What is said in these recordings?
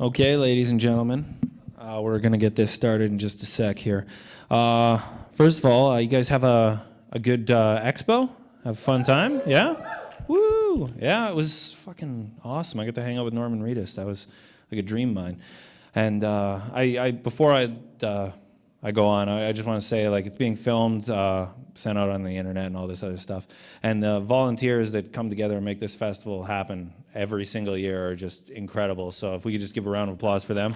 Okay, ladies and gentlemen, we're going to get this started in just a sec here. First of all, you guys have a good expo? Have a fun time? Yeah? Woo! Yeah, it was fucking awesome. I got to hang out with Norman Reedus. That was like a dream of mine. And before I go on, I just want to say, like, it's being filmed, sent out on the internet and all this other stuff. And the volunteers that come together and make this festival happen every single year are just incredible. So if we could just give a round of applause for them.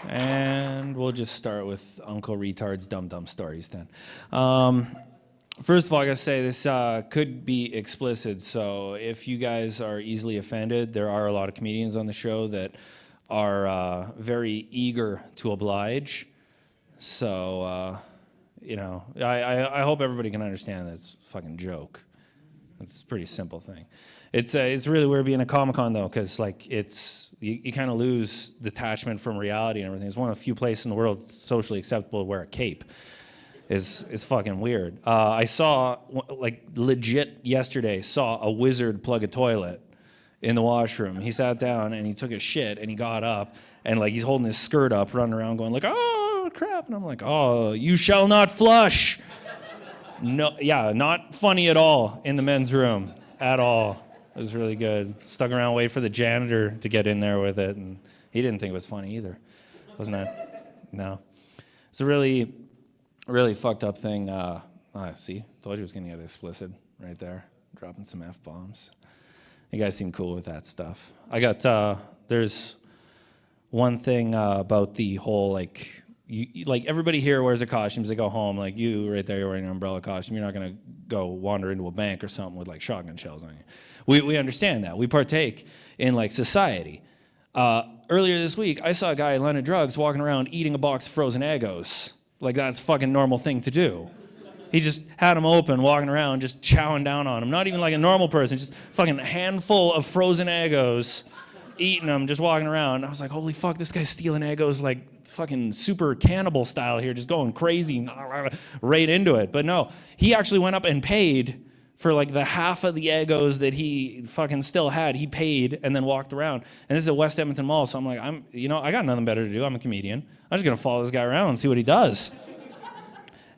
And we'll just start with Uncle Retard's Dum-Dum Stories then. First of all, I gotta say this could be explicit, so if you guys are easily offended, there are a lot of comedians on the show that are very eager to oblige. So, you know, I hope everybody can understand that it's a fucking joke. It's a pretty simple thing. It's really weird being a Comic-Con though, because like you kind of lose detachment from reality and everything. It's one of the few places in the world it's socially acceptable to wear a cape. Is fucking weird. I saw, like, legit yesterday, saw a wizard plug a toilet in the washroom. He sat down and he took a shit and he got up and, like, he's holding his skirt up, running around going like, oh, crap. And I'm like, oh, you shall not flush. No, yeah, not funny at all in the men's room, at all. It was really good. Stuck around, waiting for the janitor to get in there with it, and he didn't think it was funny either. Wasn't it? No. It's a really fucked up thing. See, told you it was gonna get explicit right there. Dropping some F-bombs. You guys seem cool with that stuff. I got, there's one thing about the whole, like, like everybody here wears a costume as they go home. Like you right there, you're wearing an umbrella costume. You're not gonna go wander into a bank or something with like shotgun shells on you. We understand that. We partake in like society. Earlier this week, I saw a guy in London Drugs walking around eating a box of frozen Eggos. Like, that's a fucking normal thing to do. He just had them open, walking around, just chowing down on them. Not even like a normal person, just fucking handful of frozen Eggos, eating them, just walking around. I was like, holy fuck, this guy's stealing Eggos like fucking super cannibal style here, just going crazy, right into it. But no, he actually went up and paid for like the half of the Eggos that he fucking still had. He paid and then walked around. And this is at West Edmonton Mall, so I'm like, I got nothing better to do. I'm a comedian. I'm just gonna follow this guy around and see what he does.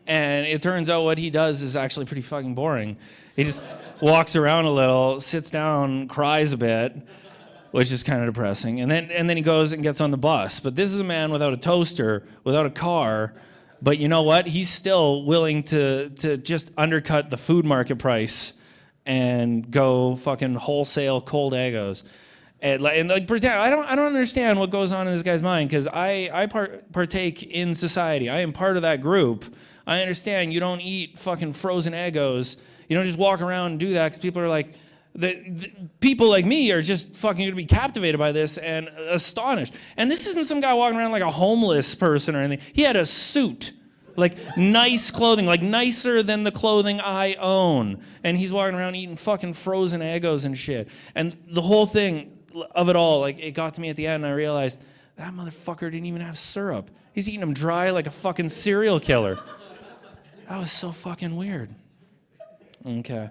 And it turns out what he does is actually pretty fucking boring. He just walks around a little, sits down, cries a bit, which is kind of depressing. And then he goes and gets on the bus. But this is a man without a toaster, without a car. But you know what? He's still willing to just undercut the food market price and go fucking wholesale cold Eggos. And like pretend I don't understand what goes on in this guy's mind, because I partake in society. I am part of that group. I understand you don't eat fucking frozen Eggos. You don't just walk around and do that, because people are like, the people like me are just fucking going to be captivated by this and astonished. And this isn't some guy walking around like a homeless person or anything. He had a suit, like nice clothing, like nicer than the clothing I own. And he's walking around eating fucking frozen Eggos and shit. And the whole thing of it all, like, it got to me at the end, and I realized that motherfucker didn't even have syrup. He's eating them dry like a fucking serial killer. That was so fucking weird. Okay.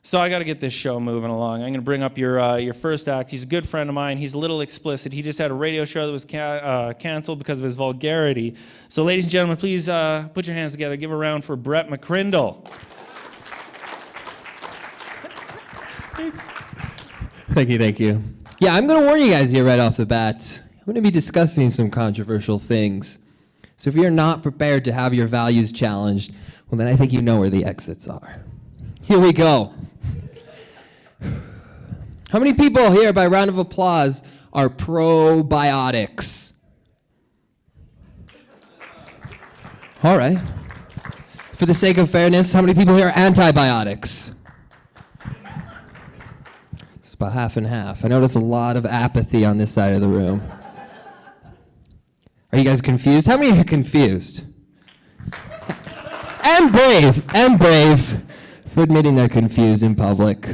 So I got to get this show moving along. I'm going to bring up your first act. He's a good friend of mine. He's a little explicit. He just had a radio show that was canceled because of his vulgarity. So ladies and gentlemen, please put your hands together. Give a round for Brett McCrindle. Thank you. Yeah, I'm going to warn you guys here right off the bat. I'm going to be discussing some controversial things. So if you're not prepared to have your values challenged, well, then I think you know where the exits are. Here we go. How many people here, by round of applause, are probiotics? All right. For the sake of fairness, how many people here are antibiotics? It's about half and half. I notice a lot of apathy on this side of the room. Are you guys confused? How many are confused? And brave for admitting they're confused in public.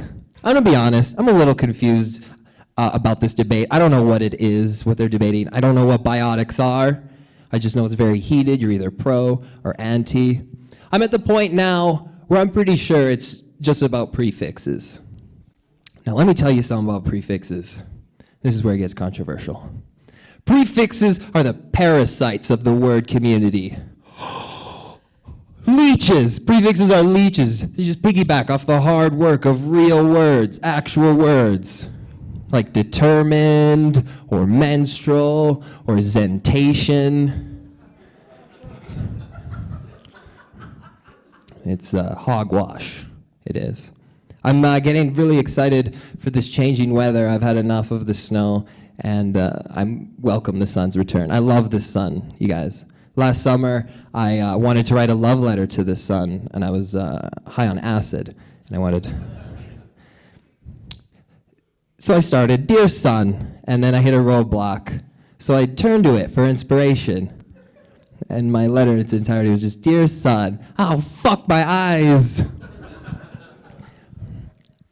I'm gonna be honest, I'm a little confused about this debate. I don't know what it is, what they're debating. I don't know what biotics are. I just know it's very heated. You're either pro or anti. I'm at the point now where I'm pretty sure it's just about prefixes. Now, let me tell you something about prefixes. This is where it gets controversial. Prefixes are the parasites of the word community. Leeches! Prefixes are leeches. They just piggyback off the hard work of real words, actual words, like determined, or menstrual, or zentation. It's hogwash. It is. I'm getting really excited for this changing weather. I've had enough of the snow, and I welcome the sun's return. I love the sun, you guys. Last summer, I wanted to write a love letter to the sun, and I was high on acid, and I wanted... So I started, "Dear sun," and then I hit a roadblock. So I turned to it for inspiration. And my letter in its entirety was just, "Dear sun." Oh, fuck my eyes.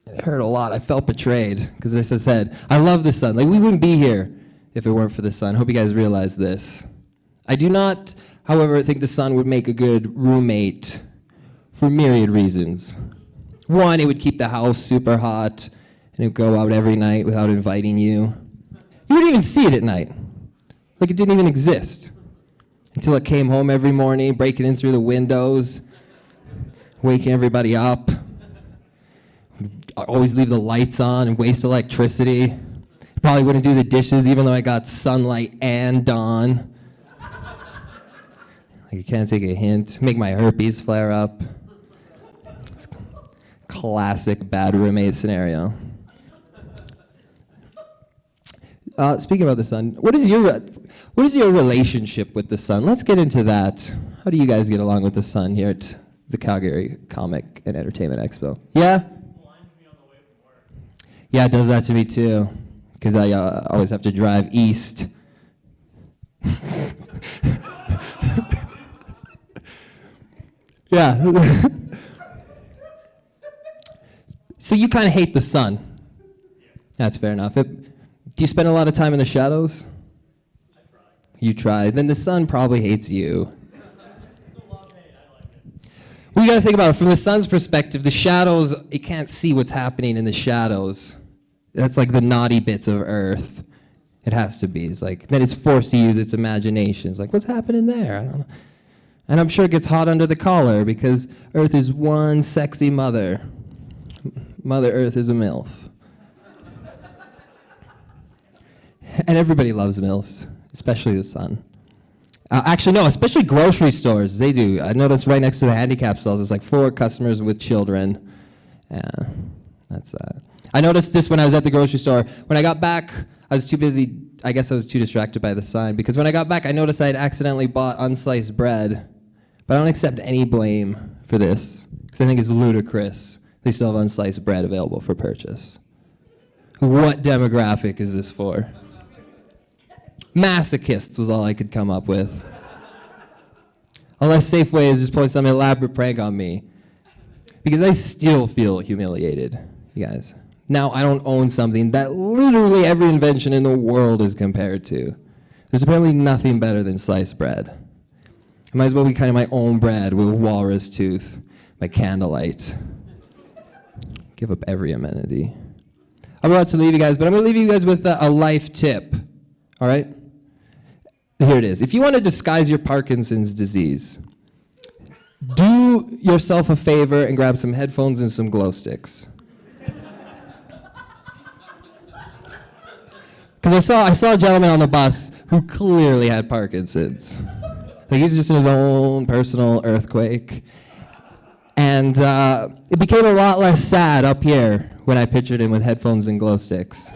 It hurt a lot. I felt betrayed, because as I said, I love the sun. Like, we wouldn't be here if it weren't for the sun. Hope you guys realize this. I do not, however, think the sun would make a good roommate for myriad reasons. One, it would keep the house super hot, and it would go out every night without inviting you. You wouldn't even see it at night. Like it didn't even exist. Until it came home every morning, breaking in through the windows, waking everybody up. Always leave the lights on and waste electricity. Probably wouldn't do the dishes even though I got sunlight and dawn. Like you can't take a hint. Make my herpes flare up. It's classic bad roommate scenario. Speaking about the sun, what is your relationship with the sun? Let's get into that. How do you guys get along with the sun here at the Calgary Comic and Entertainment Expo? Yeah? Yeah, it does that to me too, because I always have to drive east. Yeah. So you kind of hate the sun. That's fair enough. Do you spend a lot of time in the shadows? I try. You try. Then the sun probably hates you. Well, you got to think about it from the sun's perspective. The shadows, it can't see what's happening in the shadows. That's like the naughty bits of Earth. It has to be. It's like then it's forced to use its imagination. It's like, what's happening there? I don't know. And I'm sure it gets hot under the collar because Earth is one sexy mother. Mother Earth is a MILF. And everybody loves MILFs, especially the sun. Actually, no, especially grocery stores. They do. I noticed right next to the handicap stalls, it's like 4 customers with children. Yeah, that's that. I noticed this when I was at the grocery store. When I got back, I was too busy. I guess I was too distracted by the sign. Because when I got back, I noticed I had accidentally bought unsliced bread. But I don't accept any blame for this. Because I think it's ludicrous. They still have unsliced bread available for purchase. What demographic is this for? Masochists was all I could come up with. Unless Safeway is just pulling some elaborate prank on me. Because I still feel humiliated, you guys. Now I don't own something that literally every invention in the world is compared to. There's apparently nothing better than sliced bread. I might as well be kind of my own bread with a walrus tooth, my candlelight. Give up every amenity. I'm about to leave you guys, but I'm going to leave you guys with a life tip, all right? Here it is. If you want to disguise your Parkinson's disease, do yourself a favor and grab some headphones and some glow sticks. Because I saw a gentleman on the bus who clearly had Parkinson's. Like he's just in his own personal earthquake. And it became a lot less sad up here when I pictured him with headphones and glow sticks.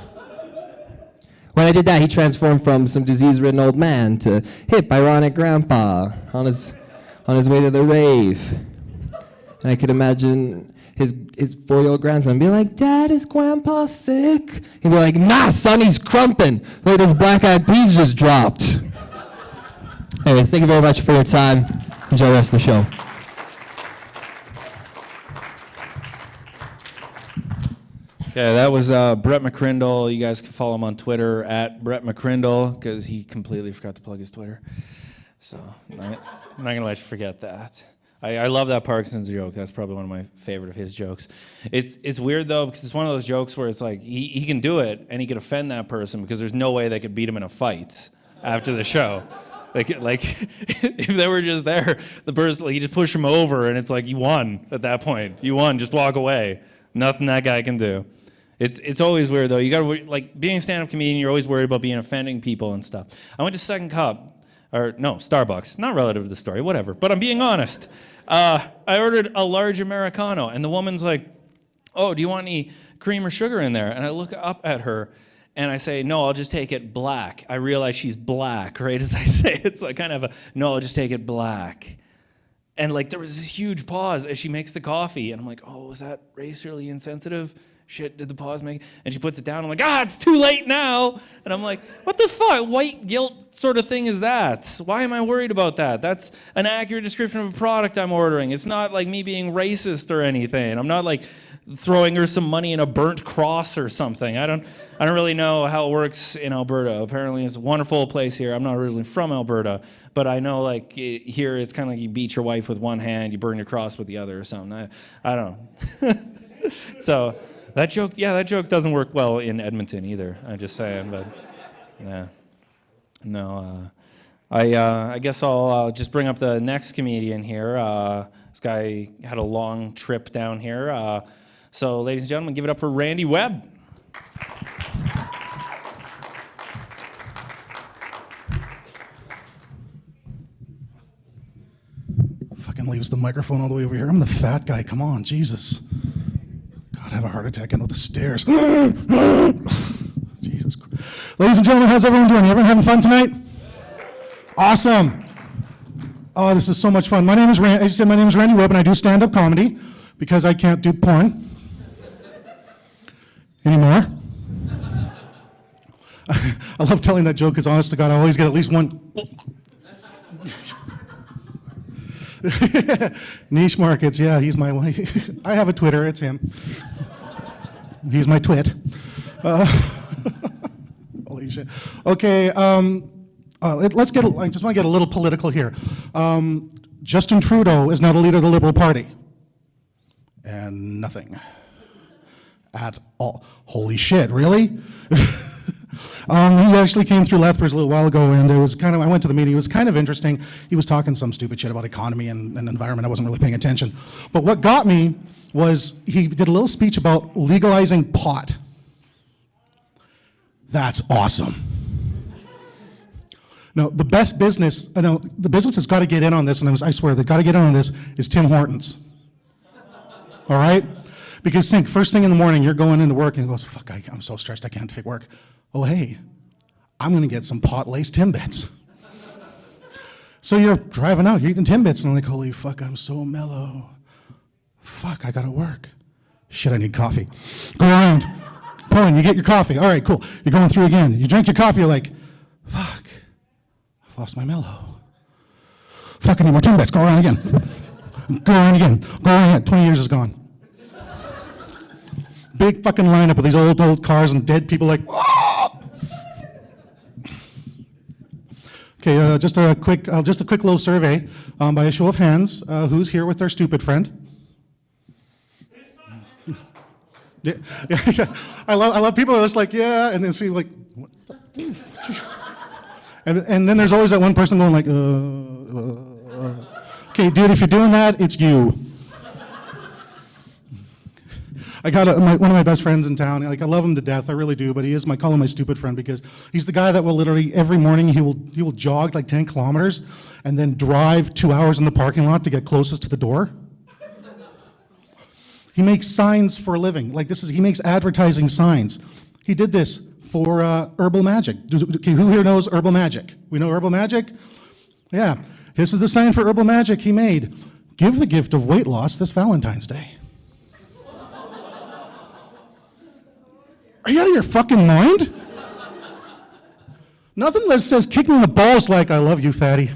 When I did that, he transformed from some disease-ridden old man to hip, ironic grandpa on his way to the rave. And I could imagine his 4-year-old grandson be like, "Dad, is grandpa sick?" He'd be like, "Nah, son, he's crumping. Look, his black-eyed peas just dropped." Anyways, thank you very much for your time. Enjoy the rest of the show. Okay, that was Brett McCrindle. You guys can follow him on Twitter at Brett McCrindle because he completely forgot to plug his Twitter. So I'm not going to let you forget that. I love that Parkinson's joke. That's probably one of my favorite of his jokes. It's weird though, because it's one of those jokes where it's like he can do it and he can offend that person because there's no way they could beat him in a fight after the show. Like if they were just there, the person, like, you just push him over and it's like you won at that point. You won, just walk away. Nothing that guy can do. It's always weird though. You gotta, like, being a stand-up comedian, you're always worried about being offending people and stuff. I went to Second Cup, or no, Starbucks, not relative to the story, whatever, but I'm being honest. I ordered a large Americano and the woman's like, oh, do you want any cream or sugar in there? And I look up at her and I say, no, I'll just take it black. I realize she's black, right as I say it, so I kind of have a, no, I'll just take it black. And like there was this huge pause as she makes the coffee and I'm like, oh, was that racially insensitive? Shit, did the pause make it? And she puts it down. I'm like, it's too late now. And I'm like, what the fuck? White guilt sort of thing is that? Why am I worried about that? That's an accurate description of a product I'm ordering. It's not like me being racist or anything. I'm not like throwing her some money in a burnt cross or something. I don't really know how it works in Alberta. Apparently it's a wonderful place here. I'm not originally from Alberta, but I know like here it's kind of like you beat your wife with one hand, you burn your cross with the other or something. I don't know. So that joke doesn't work well in Edmonton either. I'm just saying, but yeah, no. I guess I'll just bring up the next comedian here. This guy had a long trip down here. So, ladies and gentlemen, give it up for Randy Webb. Fucking leaves the microphone all the way over here. I'm the fat guy. Come on, Jesus. God, I have a heart attack getting up the stairs. Jesus Christ. Ladies and gentlemen, how's everyone doing? Everyone having fun tonight? Awesome. Oh, this is so much fun. My name is Randy Webb, and I do stand-up comedy because I can't do porn anymore. I love telling that joke because, honest to God, I always get at least one. Niche markets, yeah, he's my wife. I have a Twitter, it's him. He's my twit. Holy shit. Okay, I just want to get a little political here. Justin Trudeau is now the leader of the Liberal Party. And nothing. At all. Holy shit, really? He actually came through Lethbridge a little while ago, and it was kind of, I went to the meeting, it was kind of interesting. He was talking some stupid shit about economy and environment. I wasn't really paying attention. But what got me was he did a little speech about legalizing pot. That's awesome. No, the best business, the business that's got to get in on this, and I swear, they've got to get in on this, is Tim Hortons. All right? Because think, first thing in the morning, you're going into work and he goes, fuck, I'm so stressed, I can't take work. Oh, hey, I'm going to get some pot-laced Timbits. So you're driving out, you're eating Timbits, and I'm like, holy fuck, I'm so mellow. Fuck, I got to work. Shit, I need coffee. Go around, pull in, you get your coffee. All right, cool. You're going through again. You drink your coffee, you're like, fuck, I've lost my mellow. Fuck, I need more Timbits. Go around again. Go around again. Go around again. 20 years is gone. Big fucking lineup of these old cars and dead people like, whoa! Okay, just a quick little survey by a show of hands. Who's here with their stupid friend? Yeah. I love people who are just like, yeah, and then see like, what the? and then there's always that one person going like, okay, dude, if you're doing that, it's you. I got one of my best friends in town. Like, I love him to death, I really do. But he is call him my stupid friend because he's the guy that will literally every morning he will jog like 10 kilometers and then drive 2 hours in the parking lot to get closest to the door. He makes signs for a living. Like he makes advertising signs. He did this for Herbal Magic. Okay, who here knows Herbal Magic? We know Herbal Magic? Yeah. This is the sign for Herbal Magic he made. Give the gift of weight loss this Valentine's Day. Are you out of your fucking mind? Nothing that says kick me in the balls like I love you, fatty.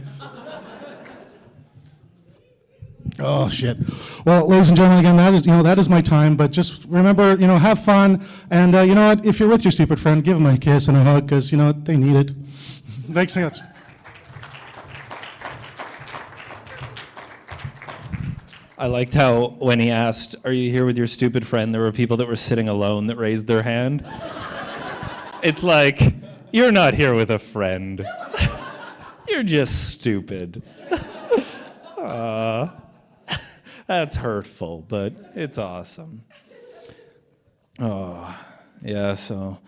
Oh shit. Well, ladies and gentlemen, again, that is my time. But just remember, have fun, and you know what? If you're with your stupid friend, give them a kiss and a hug, because they need it. Thanks so much. I liked how when he asked, "Are you here with your stupid friend?" there were people that were sitting alone that raised their hand. It's like, you're not here with a friend. You're just stupid. That's hurtful, but it's awesome. Oh, yeah, so...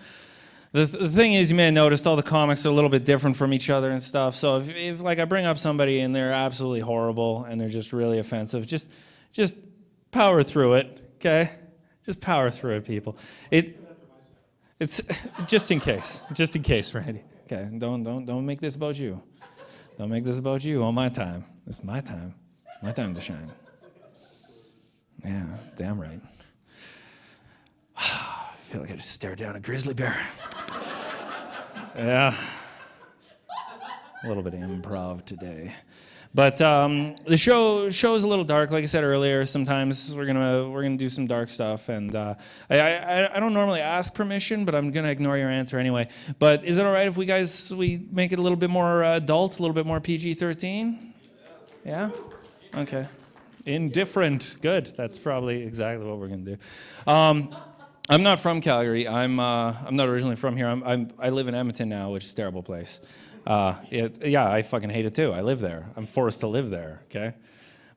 The thing is, you may have noticed all the comics are a little bit different from each other and stuff. So if like I bring up somebody and they're absolutely horrible and they're just really offensive, just power through it, okay? Just power through it, people. It's just in case, Randy. Okay, don't make this about you. Don't make this about you on my time. It's my time to shine. Yeah, damn right. I feel like I just stared down a grizzly bear. Yeah. A little bit of improv today. But the show's a little dark, like I said earlier. Sometimes we're gonna do some dark stuff, and I don't normally ask permission, but I'm gonna ignore your answer anyway. But is it all right if we make it a little bit more adult, a little bit more PG-13? Yeah. Okay. Indifferent. Good. That's probably exactly what we're gonna do. I'm not from Calgary. I'm not originally from here. I live in Edmonton now, which is a terrible place. I fucking hate it too. I live there. I'm forced to live there. Okay,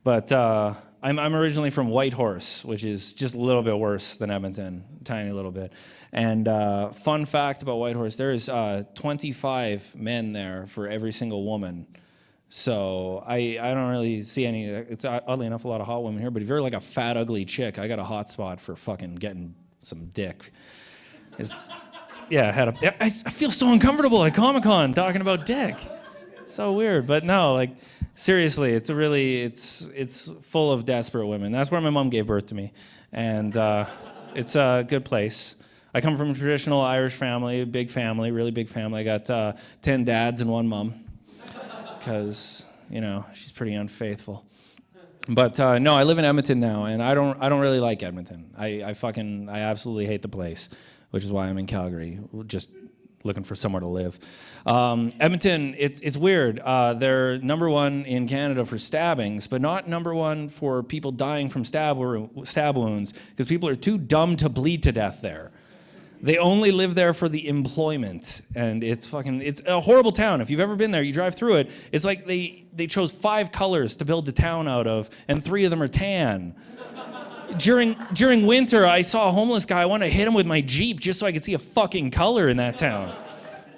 but I'm originally from Whitehorse, which is just a little bit worse than Edmonton, tiny little bit. And fun fact about Whitehorse: there is 25 men there for every single woman. So I don't really see any. It's oddly enough a lot of hot women here. But if you're like a fat, ugly chick, I got a hot spot for fucking getting some dick. I feel so uncomfortable at Comic-Con talking about dick. It's so weird, but no, like seriously, it's full of desperate women. That's where my mom gave birth to me, and it's a good place. I come from a traditional Irish family, big family, really big family. I got 10 dads and 1 mom, because she's pretty unfaithful. But no, I live in Edmonton now, and I don't really like Edmonton. I absolutely hate the place, which is why I'm in Calgary, just looking for somewhere to live. Edmonton, it's weird. They're #1 in Canada for stabbings, but not #1 for people dying from stab wounds, because people are too dumb to bleed to death there. They only live there for the employment, and it's a horrible town. If you've ever been there, you drive through it, it's like they chose 5 colors to build the town out of, and 3 of them are tan. During winter, I saw a homeless guy. I wanted to hit him with my Jeep just so I could see a fucking color in that town.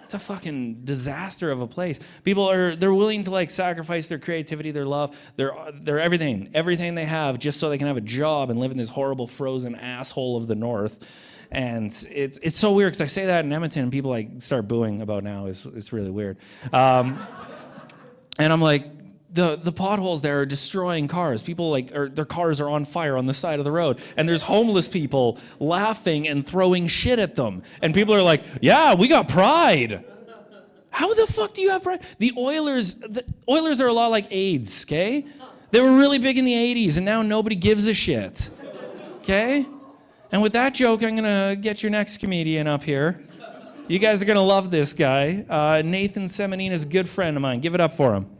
It's a fucking disaster of a place. They're willing to like sacrifice their creativity, their love, their everything they have just so they can have a job and live in this horrible frozen asshole of the north. And it's so weird because I say that in Edmonton and people like start booing about now. It's really weird. And I'm like, the potholes there are destroying cars. People their cars are on fire on the side of the road, and there's homeless people laughing and throwing shit at them. And people are like, "Yeah, we got pride." How the fuck do you have pride? The Oilers are a lot like AIDS. Okay, they were really big in the '80s, and now nobody gives a shit. Okay. And with that joke, I'm gonna get your next comedian up here. You guys are gonna love this guy. Nathan Semenine is a good friend of mine. Give it up for him.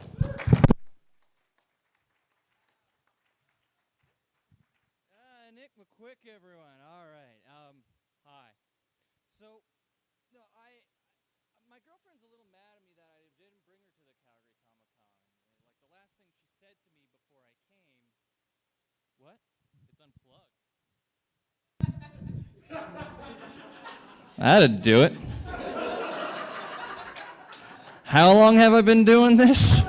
Nick McQuick, everyone. All right. Hi. So, no, my girlfriend's a little mad at me that I didn't bring her to the Calgary Comic-Con. Like the last thing she said to me before I came. What? It's unplugged. That'd do it. How long have I been doing this?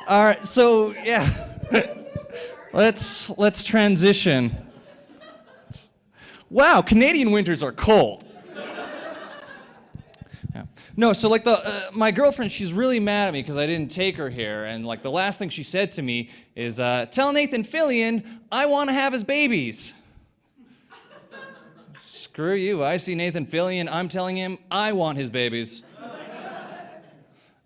All right, so yeah, let's transition. Wow, Canadian winters are cold. Yeah. No, so like my girlfriend, she's really mad at me because I didn't take her here, and like the last thing she said to me is, "Tell Nathan Fillion I want to have his babies." Screw you! I see Nathan Fillion, I'm telling him I want his babies.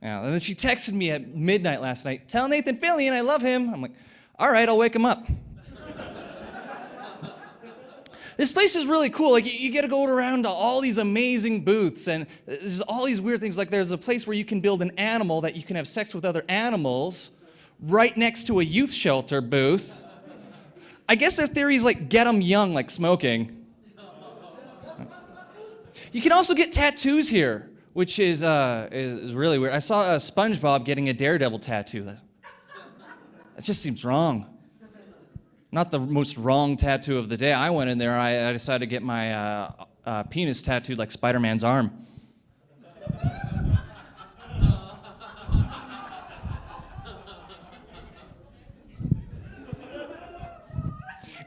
Yeah, and then she texted me at midnight last night, "Tell Nathan Fillion I love him." I'm like, all right, I'll wake him up. This place is really cool. Like, you get to go around to all these amazing booths, and there's all these weird things. Like, there's a place where you can build an animal that you can have sex with other animals right next to a youth shelter booth. I guess their theory is, like, get them young, like smoking. You can also get tattoos here, which is really weird. I saw SpongeBob getting a Daredevil tattoo. That just seems wrong. Not the most wrong tattoo of the day. I went in there, I decided to get my penis tattooed like Spider-Man's arm.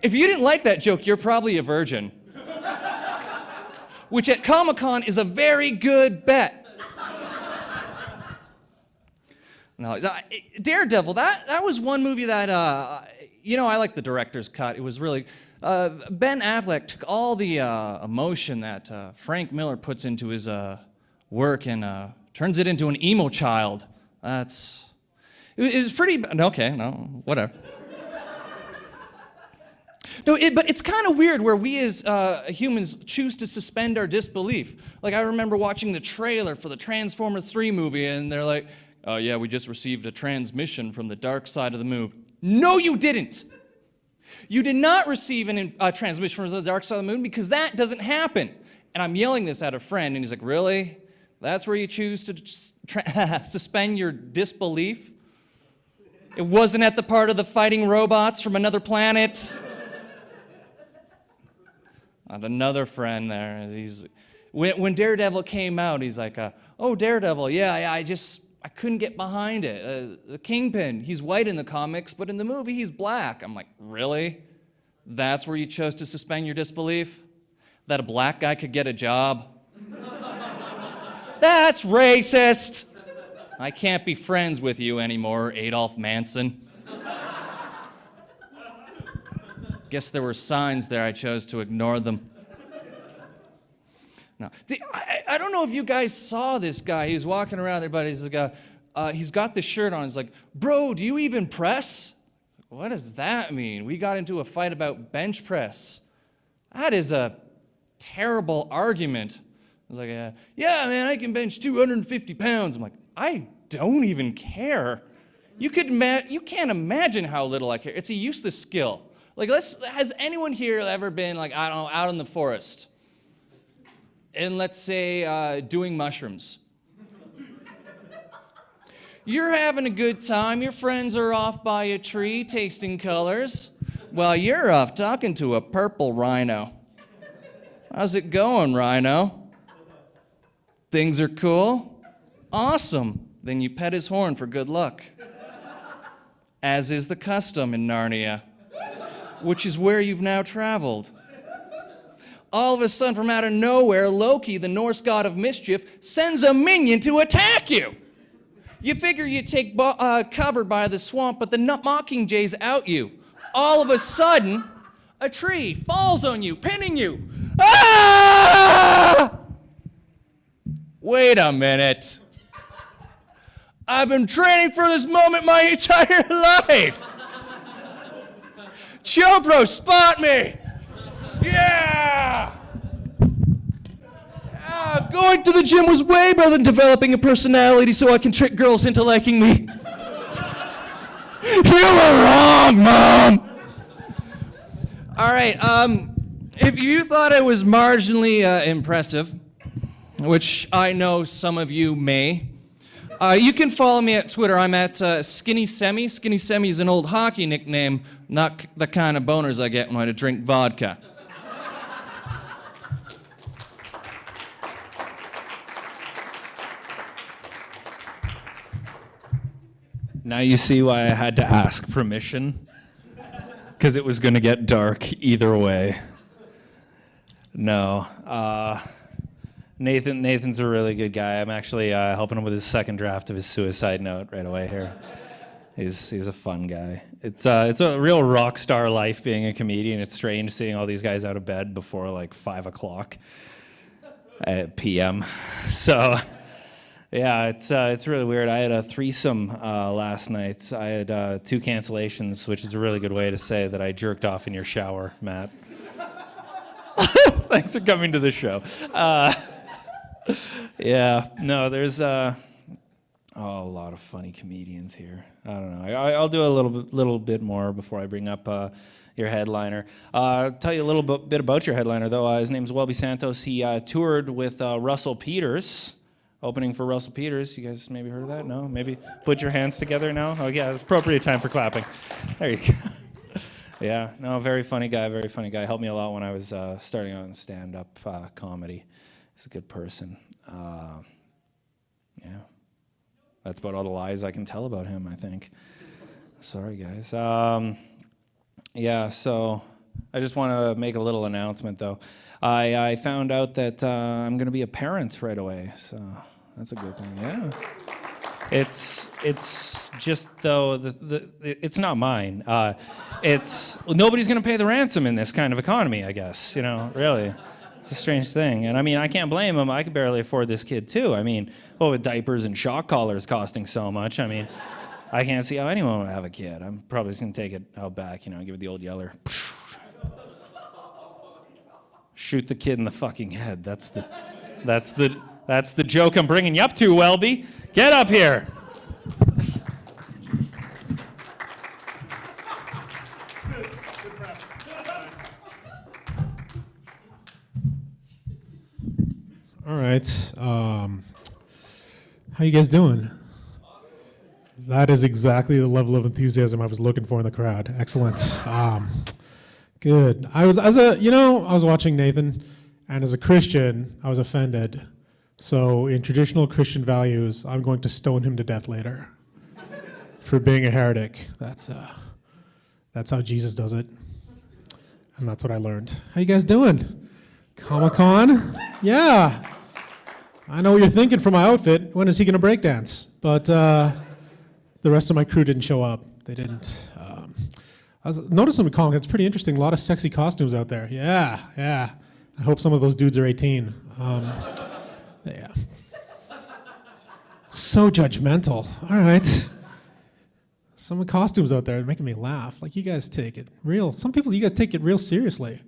If you didn't like that joke, you're probably a virgin. Which at Comic-Con is a very good bet. No, Daredevil, that was one movie that, I like the director's cut. It was really, Ben Affleck took all the emotion that Frank Miller puts into his work and turns it into an emo child. It was pretty, okay, no, whatever. No, but it's kind of weird where we as humans choose to suspend our disbelief. Like, I remember watching the trailer for the Transformers 3 movie, and they're like, oh yeah, we just received a transmission from the dark side of the moon. No, you didn't. You did not receive a transmission from the dark side of the moon because that doesn't happen. And I'm yelling this at a friend, and he's like, really? That's where you choose to suspend your disbelief? It wasn't at the part of the fighting robots from another planet? And another friend there, when Daredevil came out, he's like, oh, Daredevil, yeah, I couldn't get behind it. The Kingpin, he's white in the comics, but in the movie, he's black. I'm like, really? That's where you chose to suspend your disbelief? That a black guy could get a job? That's racist! I can't be friends with you anymore, Adolf Manson. Guess there were signs there, I chose to ignore them. No. I don't know if you guys saw this guy. He was walking around there, but he's got this shirt on. He's like, bro, do you even press? What does that mean? We got into a fight about bench press. That is a terrible argument. I was like, yeah, man, I can bench 250 pounds. I'm like, I don't even care. You can't imagine how little I care. It's a useless skill. Like, has anyone here ever been, like, I don't know, out in the forest? And let's say doing mushrooms. You're having a good time. Your friends are off by a tree tasting colors. Well, you're off talking to a purple rhino. How's it going, rhino? Things are cool? Awesome. Then you pet his horn for good luck. As is the custom in Narnia, which is where you've now traveled. All of a sudden, from out of nowhere, Loki, the Norse god of mischief, sends a minion to attack you. You figure you take cover by the swamp, but the Mockingjay's out you. All of a sudden, a tree falls on you, pinning you. Ah! Wait a minute. I've been training for this moment my entire life. Chopro, spot me! Yeah! Going to the gym was way better than developing a personality so I can trick girls into liking me. You were wrong, Mom! All right, if you thought it was marginally impressive, which I know some of you may, you can follow me at Twitter. I'm at Skinny Semi. Skinny Semi is an old hockey nickname, not the kind of boners I get when I drink vodka. Now you see why I had to ask permission, because it was going to get dark either way. No. Nathan's a really good guy. I'm actually helping him with his second draft of his suicide note right away here. He's a fun guy. It's a real rock star life being a comedian. It's strange seeing all these guys out of bed before like 5 o'clock p.m. So yeah, it's really weird. I had a threesome last night. I had 2 cancellations, which is a really good way to say that I jerked off in your shower, Matt. Thanks for coming to the show. Yeah, no, there's a lot of funny comedians here. I don't know. I'll do a little bit more before I bring up your headliner. I'll tell you a little bit about your headliner, though. His name's Welby Santos. He toured with Russell Peters, opening for Russell Peters. You guys maybe heard of that? No? Maybe put your hands together now? Oh, yeah, it's appropriate time for clapping. There you go. Yeah, no, very funny guy, very funny guy. Helped me a lot when I was starting out in stand-up comedy. He's a good person. Yeah. That's about all the lies I can tell about him, I think. Sorry, guys. Yeah, so I just want to make a little announcement, though. I found out that I'm going to be a parent right away, so that's a good thing. Yeah. It's just, though, it's not mine. Nobody's going to pay the ransom in this kind of economy, I guess, really. It's a strange thing. And I mean, I can't blame him. I could barely afford this kid, too. I mean, with diapers and shock collars costing so much, I mean, I can't see how anyone would have a kid. I'm probably just going to take it out back, give it the old yeller. Shoot the kid in the fucking head. That's the joke I'm bringing you up to, Welby. Get up here. All right. How you guys doing? That is exactly the level of enthusiasm I was looking for in the crowd. Excellent. Good. I was watching Nathan, and as a Christian, I was offended. So in traditional Christian values, I'm going to stone him to death later for being a heretic. That's how Jesus does it, and that's what I learned. How you guys doing? Comic-Con? Yeah. I know what you're thinking from my outfit. When is he going to break dance? But the rest of my crew didn't show up. They didn't. I was noticing with Comic-Con, it's pretty interesting. A lot of sexy costumes out there. Yeah. I hope some of those dudes are 18. Yeah. So judgmental. All right. Some of the costumes out there are making me laugh. Like, you guys take it real. Some people, you guys take it real seriously.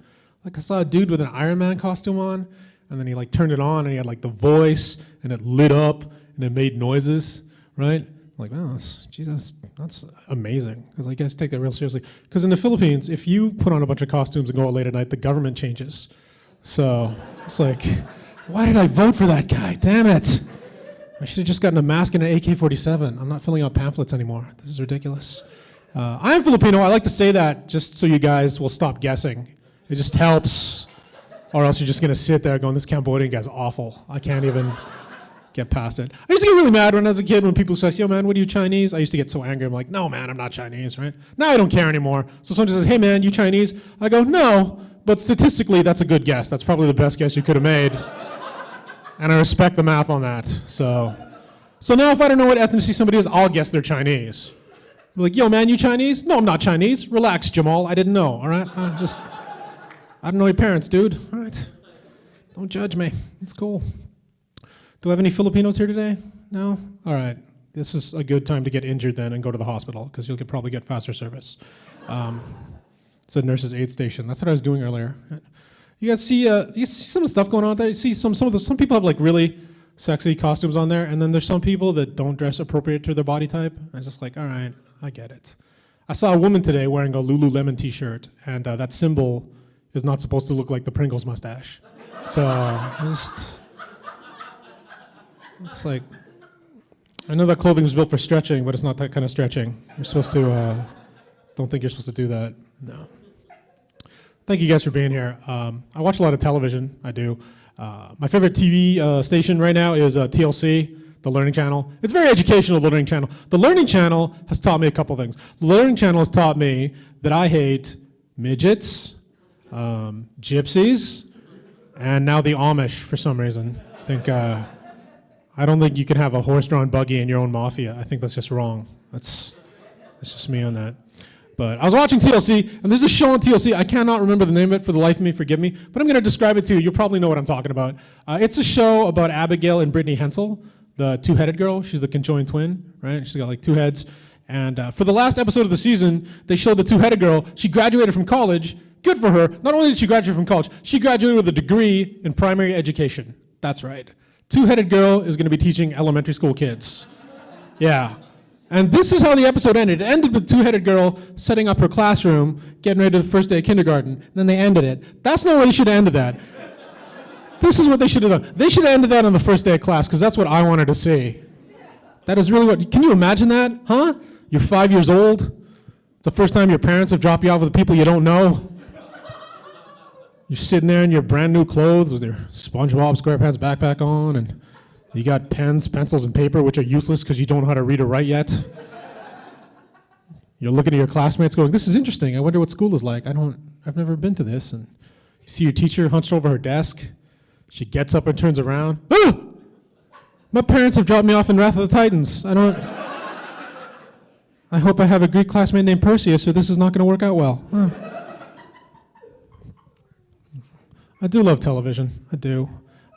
Like, I saw a dude with an Iron Man costume on, and then he turned it on, and he had the voice, and it lit up, and it made noises, right? Like, wow, that's amazing. Because you guys take that real seriously. Because in the Philippines, if you put on a bunch of costumes and go out late at night, the government changes. So it's like, why did I vote for that guy? Damn it. I should have just gotten a mask and an AK-47. I'm not filling out pamphlets anymore. This is ridiculous. I am Filipino. I like to say that just so you guys will stop guessing. It just helps. Or else you're just going to sit there going, this Cambodian guy's awful. I can't even get past it. I used to get really mad when I was a kid when people say, yo, man, what are you, Chinese? I used to get so angry. I'm like, no, man, I'm not Chinese, right? Now I don't care anymore. So someone just says, hey, man, you Chinese? I go, no, but statistically, that's a good guess. That's probably the best guess you could have made. And I respect the math on that. So now if I don't know what ethnicity somebody is, I'll guess they're Chinese. I'm like, yo, man, you Chinese? No, I'm not Chinese. Relax, Jamal. I didn't know, all right? I don't know your parents, dude. All right. Don't judge me. It's cool. Do I have any Filipinos here today? No? All right. This is a good time to get injured then and go to the hospital because you'll probably get faster service. It's a nurse's aid station. That's what I was doing earlier. You guys see some stuff going on there? You see some people have really sexy costumes on there, and then there's some people that don't dress appropriate to their body type. And it's just like, all right, I get it. I saw a woman today wearing a Lululemon t-shirt, and that symbol is not supposed to look like the Pringles mustache. So it's like, I know that clothing was built for stretching, but it's not that kind of stretching. You're supposed to, don't think you're supposed to do that. No. Thank you guys for being here. I watch a lot of television, I do. My favorite TV station right now is TLC, the Learning Channel. It's very educational, the Learning Channel. The Learning Channel has taught me a couple things. The Learning Channel has taught me that I hate midgets, gypsies, and now the Amish for some reason. I don't think you can have a horse-drawn buggy in your own mafia. I think that's just wrong. That's just me on that. But I was watching TLC, and there's a show on TLC. I cannot remember the name of it for the life of me, forgive me. But I'm going to describe it to you. You'll probably know what I'm talking about. It's a show about Abigail and Brittany Hensel, the two-headed girl. She's the conjoined twin, right? She's got two heads. And for the last episode of the season, they showed the two-headed girl. She graduated from college, Good for her. Not only did she graduate from college, she graduated with a degree in primary education. That's right. Two-headed girl is going to be teaching elementary school kids. Yeah. And this is how the episode ended. It ended with two-headed girl setting up her classroom, getting ready to the first day of kindergarten, and then they ended it. That's not where they should have ended that. This is what they should have done. They should have ended that on the first day of class, because that's what I wanted to see. That is really what, can you imagine that? Huh? You're 5 years old. It's the first time your parents have dropped you off with people you don't know. You're sitting there in your brand new clothes with your SpongeBob SquarePants backpack on, and you got pens, pencils, and paper, which are useless because you don't know how to read or write yet. You're looking at your classmates going, this is interesting. I wonder what school is like. I've never been to this. And you see your teacher hunched over her desk. She gets up and turns around. Ah! My parents have dropped me off in Wrath of the Titans. I hope I have a Greek classmate named Perseus, or this is not going to work out well. Huh. I do love television. I do.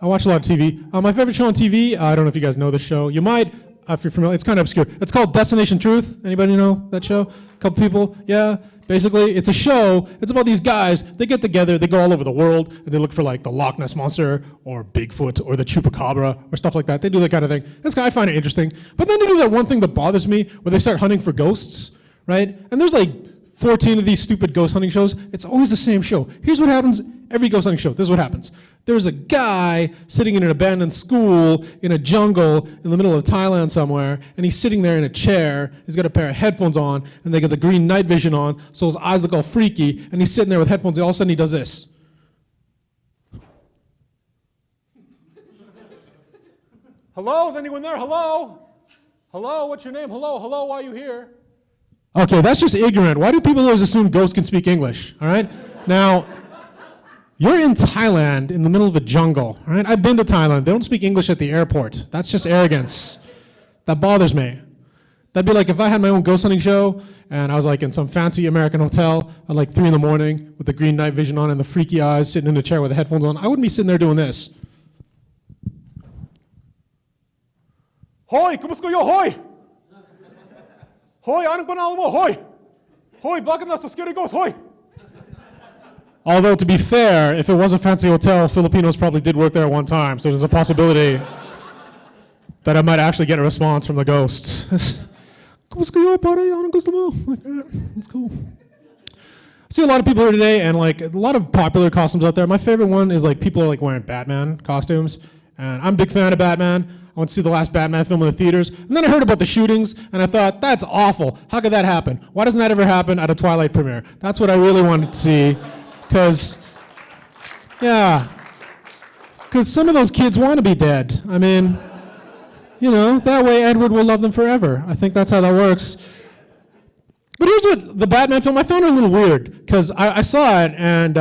I watch a lot of TV. My favorite show on TV, I don't know if you guys know this show. You might, if you're familiar, it's kind of obscure. It's called Destination Truth. Anybody know that show? A couple people? Yeah. Basically, it's a show. It's about these guys. They get together. They go all over the world, and they look for like the Loch Ness Monster or Bigfoot or the Chupacabra or stuff like that. They do that kind of thing. I find it interesting. But then they do that one thing that bothers me, where they start hunting for ghosts, right? And there's like 14 of these stupid ghost hunting shows. It's always the same show. Here's what happens every ghost hunting show. This is what happens. There's a guy sitting in an abandoned school in a jungle in the middle of Thailand somewhere, and he's sitting there in a chair. He's got a pair of headphones on, and they got the green night vision on, so his eyes look all freaky, and he's sitting there with headphones, and all of a sudden he does this. Hello, is anyone there? Hello? Hello, what's your name? Hello, hello, why are you here? Okay, that's just ignorant. Why do people always assume ghosts can speak English, all right? Now, you're in Thailand in the middle of a jungle, all right? I've been to Thailand. They don't speak English at the airport. That's just arrogance. That bothers me. That'd be like if I had my own ghost hunting show and I was like in some fancy American hotel at like 3 a.m. with the green night vision on and the freaky eyes sitting in a chair with the headphones on. I wouldn't be sitting there doing this. Hoi, kumusta kayo? Hoi! Hoi, anong pangalan mo? Hoi! Hoi, bakit nasa scary ghost? Hoi! Although, to be fair, if it was a fancy hotel, Filipinos probably did work there at one time, so there's a possibility that I might actually get a response from the ghosts. Kumusta kayo, pare? Anong gusto mo? Like, it's cool. I see a lot of people here today, and like a lot of popular costumes out there. My favorite one is like people are like wearing Batman costumes, and I'm a big fan of Batman. I went to see the last Batman film in the theaters, and then I heard about the shootings, and I thought, that's awful. How could that happen? Why doesn't that ever happen at a Twilight premiere? That's what I really wanted to see. Because some of those kids want to be dead. I mean, you know, that way Edward will love them forever. I think that's how that works. But here's what the Batman film, I found it a little weird, because I saw it, and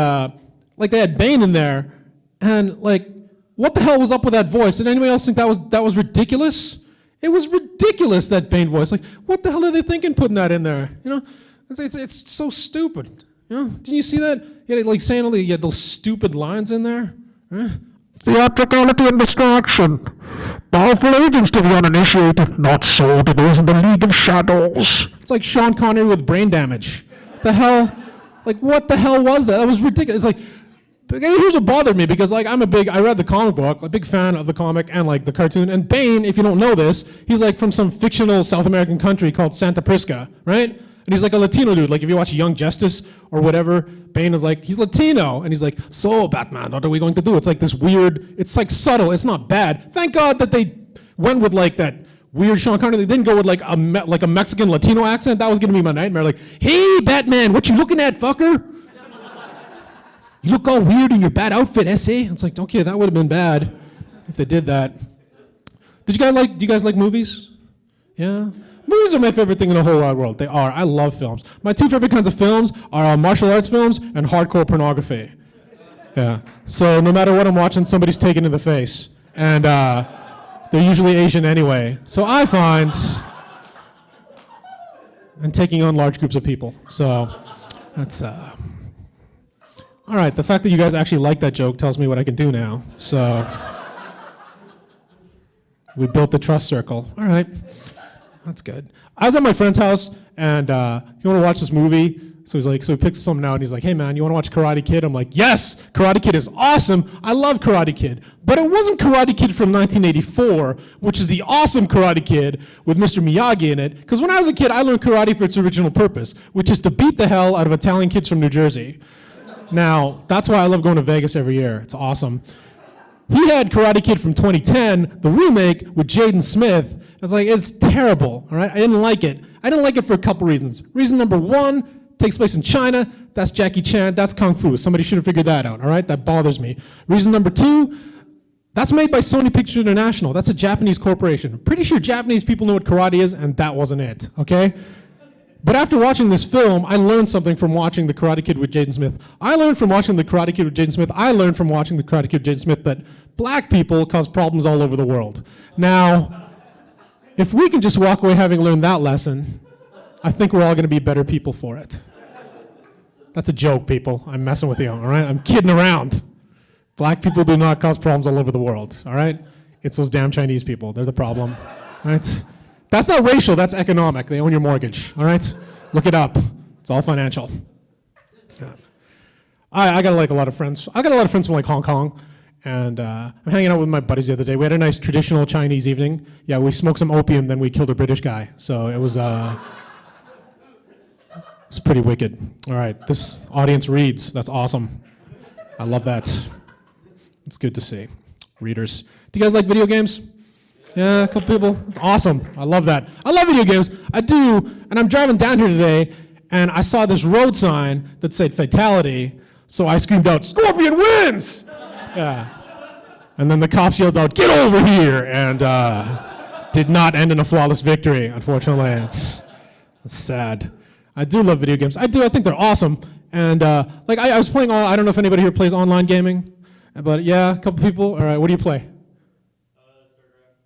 like they had Bane in there, and like, what the hell was up with that voice? Did anybody else think that was ridiculous? It was ridiculous, that Bane voice. Like, what the hell are they thinking putting that in there? You know, it's so stupid. You know, didn't you see that? He had like saying he had those stupid lines in there. Theatricality and distraction. Powerful agents to the uninitiated, not so to those in the League of Shadows. It's like Sean Connery with brain damage. The hell? Like, what the hell was that? That was ridiculous. It's like, here's what bothered me, because like I read the comic book, a big fan of the comic and like the cartoon, and Bane, if you don't know this, he's like from some fictional South American country called Santa Prisca, right? And he's like a Latino dude. Like if you watch Young Justice or whatever, Bane is like, he's Latino. And he's like, so Batman, what are we going to do? It's like this weird, it's like subtle, it's not bad. Thank God that they went with like that weird Sean Connery. They didn't go with like a Mexican Latino accent. That was gonna be my nightmare. Like, hey Batman, what you looking at, fucker? You look all weird in your bad outfit, essay. It's like, okay, that would have been bad if they did that. Do you guys like movies? Yeah? Movies are my favorite thing in the whole wide world. They are. I love films. My 2 favorite kinds of films are martial arts films and hardcore pornography. Yeah. So no matter what I'm watching, somebody's taken in the face. And they're usually Asian anyway. So I find... and taking on large groups of people. So that's... All right, the fact that you guys actually like that joke tells me what I can do now. So we built the trust circle. All right. That's good. I was at my friend's house, and he wanted to watch this movie, So he picks something out and he's like, hey man, you want to watch Karate Kid? I'm like, yes, Karate Kid is awesome. I love Karate Kid. But it wasn't Karate Kid from 1984, which is the awesome Karate Kid with Mr. Miyagi in it. Because when I was a kid, I learned karate for its original purpose, which is to beat the hell out of Italian kids from New Jersey. Now, that's why I love going to Vegas every year. It's awesome. He had Karate Kid from 2010, the remake with Jaden Smith. I was like, it's terrible, all right? I didn't like it. I didn't like it for a couple reasons. Reason number one, takes place in China. That's Jackie Chan. That's Kung Fu. Somebody should have figured that out, all right? That bothers me. Reason number two, that's made by Sony Pictures International. That's a Japanese corporation. I'm pretty sure Japanese people know what karate is, and that wasn't it, okay? But after watching this film, I learned something from watching The Karate Kid with Jaden Smith. I learned from watching The Karate Kid with Jaden Smith that black people cause problems all over the world. Now, if we can just walk away having learned that lesson, I think we're all going to be better people for it. That's a joke, people. I'm messing with you, all right? I'm kidding around. Black people do not cause problems all over the world, all right? It's those damn Chinese people. They're the problem, all right? That's not racial, that's economic. They own your mortgage, all right? Look it up. It's all financial. Yeah. I got like a lot of friends. I got a lot of friends from like Hong Kong, and I'm hanging out with my buddies the other day. We had a nice traditional Chinese evening. Yeah, we smoked some opium, then we killed a British guy. So it was it's pretty wicked. All right, this audience reads. That's awesome. I love that. It's good to see. Readers. Do you guys like video games? Yeah, a couple people. It's awesome. I love that. I love video games. I do. And I'm driving down here today, and I saw this road sign that said fatality. So I screamed out, "Scorpion wins!" Yeah. And then the cops yelled out, "Get over here!" And did not end in a flawless victory, unfortunately. It's sad. I do love video games. I do. I think they're awesome. And like I was playing I don't know if anybody here plays online gaming, but yeah, a couple people. All right, what do you play?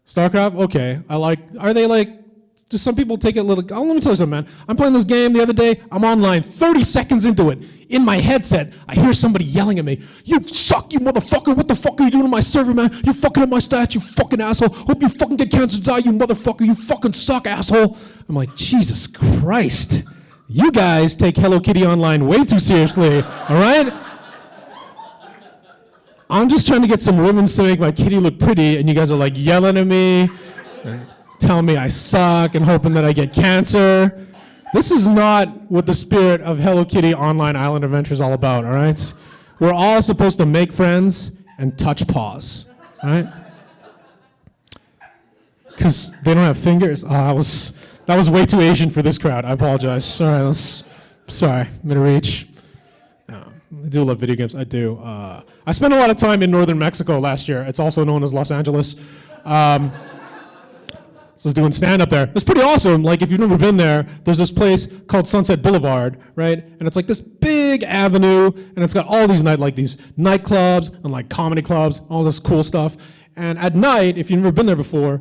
StarCraft? Okay. Are they like, do some people take it a little, oh, let me tell you something, man. I'm playing this game the other day, I'm online, 30 seconds into it. In my headset, I hear somebody yelling at me, "You suck, you motherfucker, what the fuck are you doing to my server, man? You're fucking up my stats, you fucking asshole. Hope you fucking get cancer, die, you motherfucker, you fucking suck, asshole." I'm like, Jesus Christ. You guys take Hello Kitty Online way too seriously, all right? I'm just trying to get some ribbons to make my kitty look pretty, and you guys are like yelling at me, and telling me I suck, and hoping that I get cancer. This is not what the spirit of Hello Kitty Online Island Adventure is all about, all right? We're all supposed to make friends and touch paws, all right? Because they don't have fingers. That was way too Asian for this crowd. I apologize. Sorry, sorry, I'm in a reach. I do love video games. I do. I spent a lot of time in northern Mexico last year. It's also known as Los Angeles. So I was doing stand-up there. It's pretty awesome. Like, if you've never been there, there's this place called Sunset Boulevard, right? And it's like this big avenue, and it's got all these these nightclubs and like comedy clubs, all this cool stuff. And at night, if you've never been there before,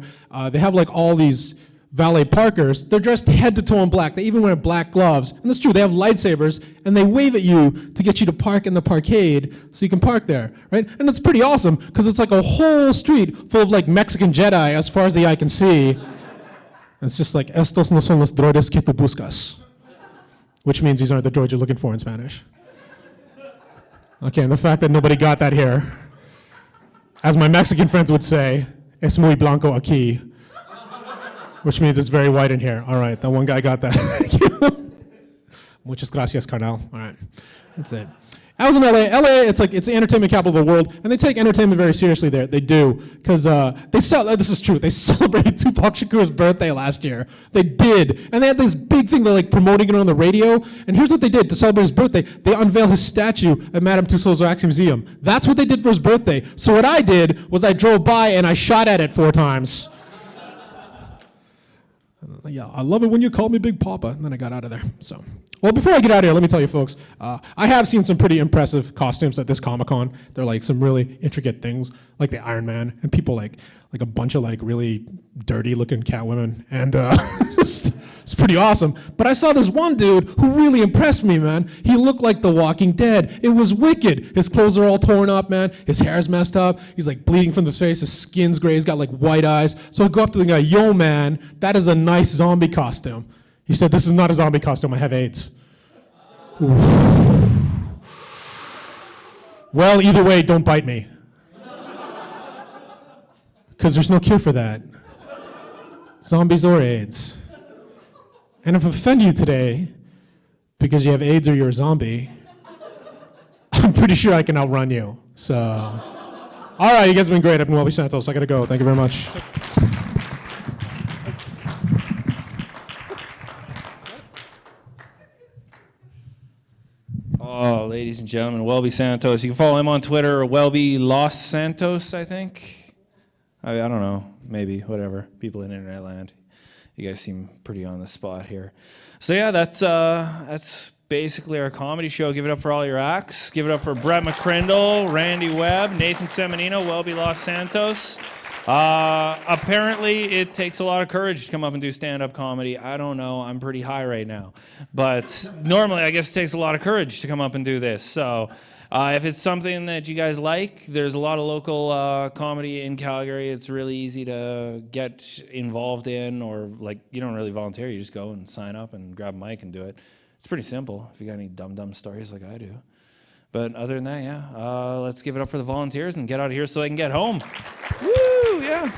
they have like all these valet parkers. They're dressed head to toe in black. They even wear black gloves. And that's true, they have lightsabers, and they wave at you to get you to park in the parkade so you can park there, right? And it's pretty awesome, because it's like a whole street full of like Mexican Jedi as far as the eye can see. And it's just like, "Estos no son los droides que tú buscas," which means these aren't the droids you're looking for in Spanish. Okay, and the fact that nobody got that here, as my Mexican friends would say, "Es muy blanco aquí," which means it's very white in here. All right, that one guy got that. Thank you. Muchas gracias, carnal. All right, that's it. I was in LA. LA, it's the entertainment capital of the world, and they take entertainment very seriously there. They do, because this is true, they celebrated Tupac Shakur's birthday last year. They did, and they had this big thing, they're like promoting it on the radio, and here's what they did to celebrate his birthday. They unveiled his statue at Madame Tussauds Wax Museum. That's what they did for his birthday. So what I did was I drove by and I shot at it 4 times. Yeah, I love it when you call me Big Papa. And then I got out of there. So, well, before I get out of here, let me tell you folks, I have seen some pretty impressive costumes at this Comic-Con. They're like some really intricate things, like the Iron Man, and people like a bunch of like really dirty-looking Catwomen, and it's pretty awesome. But I saw this one dude who really impressed me, man. He looked like The Walking Dead. It was wicked. His clothes are all torn up, man. His hair's messed up. He's like bleeding from the face. His skin's gray. He's got like white eyes. So I go up to the guy, "Yo, man, that is a nice zombie costume." He said, "This is not a zombie costume. I have AIDS." Well, either way, don't bite me. Because there's no cure for that. Zombies or AIDS. And if I offend you today because you have AIDS or you're a zombie, I'm pretty sure I can outrun you. So, all right, you guys have been great. I've been Welby Santos. I gotta go. Thank you very much. Oh, ladies and gentlemen, Welby Santos. You can follow him on Twitter, Welby Los Santos, I think. I don't know, maybe, whatever. People in internet land. You guys seem pretty on the spot here. So yeah, that's basically our comedy show. Give it up for all your acts. Give it up for Brett McCrindle, Randy Webb, Nathan Semenino, Welby Los Santos. Apparently, it takes a lot of courage to come up and do stand-up comedy. I don't know. I'm pretty high right now. But normally, I guess it takes a lot of courage to come up and do this. So if it's something that you guys like, there's a lot of local comedy in Calgary. It's really easy to get involved in, or like you don't really volunteer. You just go and sign up and grab a mic and do it. It's pretty simple if you got any dumb stories like I do. But other than that, yeah, let's give it up for the volunteers and get out of here so I can get home. Woo, yeah.